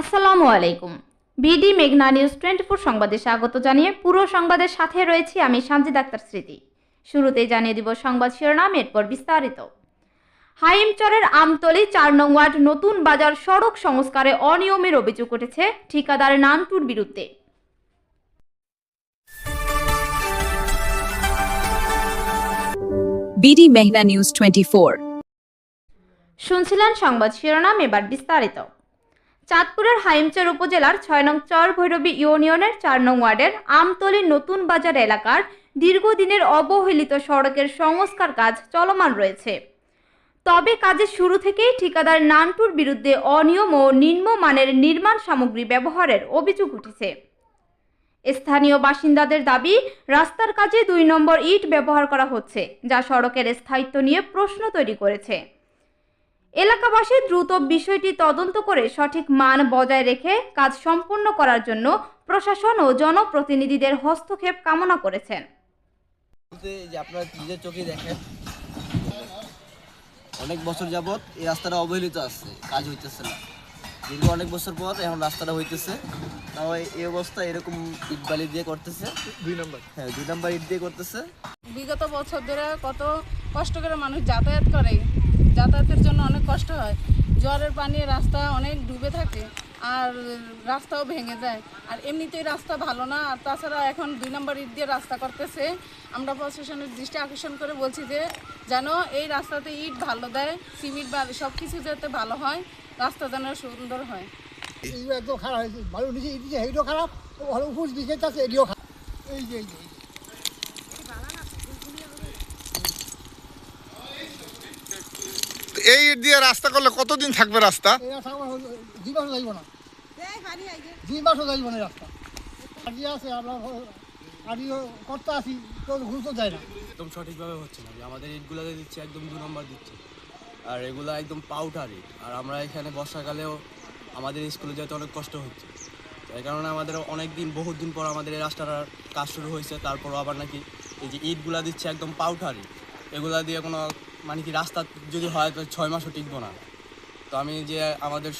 আসসালামু আলাইকুম। বিডি মেঘনা নিউজ 24 সংবাদে স্বাগত জানিয়ে পুরো সংবাদের সাথে রয়েছি আমি সানজিদ আক্তার স্মৃতি। শুরুতেই জানিয়ে দিব সংবাদ শিরোনাম, এরপর বিস্তারিত। হাইমচরের আমতলী 4 নং ওয়ার্ড নতুন বাজার সড়ক সংস্কারে অনিয়মের অভিযোগ উঠেছে ঠিকাদার নান্টুর বিরুদ্ধে। বিডি মেঘনা নিউজ 24। শুনছিলেন সংবাদ শিরোনাম, এবার বিস্তারিত। চাঁদপুরের হাইমচর উপজেলার 6 নং চর ভৈরবী ইউনিয়নের 4 নং ওয়ার্ডের আমতলী নতুন বাজার এলাকার দীর্ঘদিনের অবহেলিত সড়কের সংস্কার কাজ চলমান রয়েছে। তবে কাজের শুরু থেকেই ঠিকাদার নান্টুর বিরুদ্ধে অনিয়ম ও নিম্নমানের নির্মাণ সামগ্রী ব্যবহারের অভিযোগ উঠেছে। স্থানীয় বাসিন্দাদের দাবি, রাস্তার কাজে 2 নম্বর ইট ব্যবহার করা হচ্ছে, যা সড়কের স্থায়িত্ব নিয়ে প্রশ্ন তৈরি করেছে। এলাকাবাসী দ্রুত বিষয়টি তদন্ত করে সঠিক মান বজায় রেখে কাজ সম্পন্ন করার জন্য প্রশাসন ও জনপ্রতিনিধিদের হস্তক্ষেপ কামনা করেছেন। আপনারা নিজের চোখে দেখেন, অনেক বছর যাবত এই রাস্তাটা অবহেলিত আছে, কাজ হইতেছে না। দীর্ঘ অনেক বছর পর এখন রাস্তাটা হইতেছে, তাও এই অবস্থা এরকম ইট বালি দিয়ে করতেছে। 2 নম্বর ইট দিয়ে করতেছে। বিগত বছর ধরে কত কষ্ট করে মানুষ যাতায়াত করে, যাতায়াতের জন্য অনেক কষ্ট হয়। জলের পানি রাস্তা অনেক ডুবে থাকে আর রাস্তাও ভেঙে যায়। আর এমনিতেই রাস্তা ভালো না, আর তাছাড়া এখন 2 নম্বর ইট দিয়ে রাস্তা করতেছে। আমরা প্রশাসনের দৃষ্টি আকর্ষণ করে বলছি যে যেন এই রাস্তাতে ইট ভালো দেয়, সিমেন্ট বা সব কিছু যাতে ভালো হয়, রাস্তা যেন সুন্দর হয়। একদম খারাপ হয়েছে, ভালো নিচে ইট দিচ্ছে, এইটাও খারাপ, ভালো উপর দিকে যাচ্ছে, এটিও খারাপ। এই যে এই ইট দিয়ে রাস্তা করলে কতদিন থাকবে রাস্তা? এই রাস্তা আমার 2 মাসও যাইব না, 2 মাসও যাইব না রাস্তা। আজই আছে, আমরা আজও করতে আসি, তো ঘুরতে যায় না। একদম সঠিকভাবে হচ্ছে না, যে আমাদের ইটগুলো দিচ্ছে একদম 2 নম্বর দিচ্ছে, আর এগুলো একদম পাউডার ইট। আর আমরা এখানে বর্ষাকালেও আমাদের স্কুলে যেতে অনেক কষ্ট হচ্ছে। এই কারণে আমাদের অনেক দিন, বহুত দিন পর আমাদের এই রাস্তাটার কাজ শুরু হয়েছে। তারপরও আবার নাকি এই যে ইটগুলা দিচ্ছে একদম পাউডার ইট, এগুলা দিয়ে কোনো মানে কি রাস্তা যদি হয় তো 6 মাসও টিকবো না। তো আমি যে আমাদের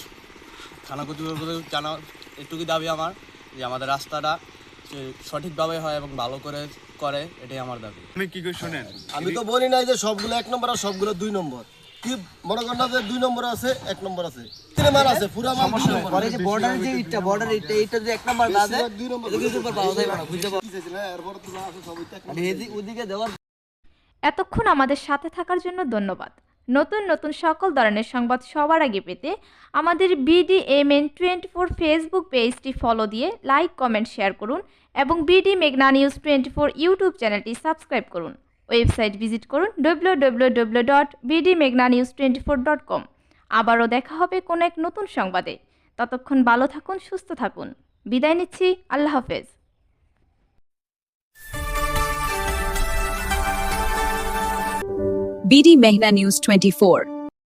থানা কর্তৃপক্ষকে জানা এটুকুই দাবি আমার, যে আমাদের রাস্তাটা সঠিকভাবে হয় এবং ভালো করে করে, এটাই আমার দাবি। আপনি কি করে শুনেন? আমি তো বলি নাই যে সবগুলো 1 নম্বর আর সবগুলো 2 নম্বর। কি মনে করেন না যে 2 নম্বর আছে, 1 নম্বর আছে, 3 মাল আছে, পুরো মাল 2 নম্বর। পরে যে বর্ডারের যে ইটটা, বর্ডার ইটটা, এইটা যে 1 নম্বর না দেয়, 2 নম্বর এটা কিছু পাওয়া যায় না, বুঝতে পারো। এরপর তো আছে সবই 1 মানে ওদিকে দেওয়ার। এতক্ষণ আমাদের সাথে থাকার জন্য ধন্যবাদ। নতুন নতুন সকল ধরনের সংবাদ সবার আগে পেতে আমাদের BDMN 24 ফেসবুক পেজটি ফলো দিয়ে লাইক, কমেন্ট, শেয়ার করুন এবং বিডি মেঘনা নিউজ 24 ইউটিউব চ্যানেলটি সাবস্ক্রাইব করুন। ওয়েবসাইট ভিজিট করুন www.bdmeghnanews24.com। আবারও দেখা হবে কোনো এক নতুন সংবাদে। ততক্ষণ ভালো থাকুন, সুস্থ থাকুন। বিদায় নিচ্ছি, আল্লাহ হাফেজ। বিডি মেঘনা নিউজ 24।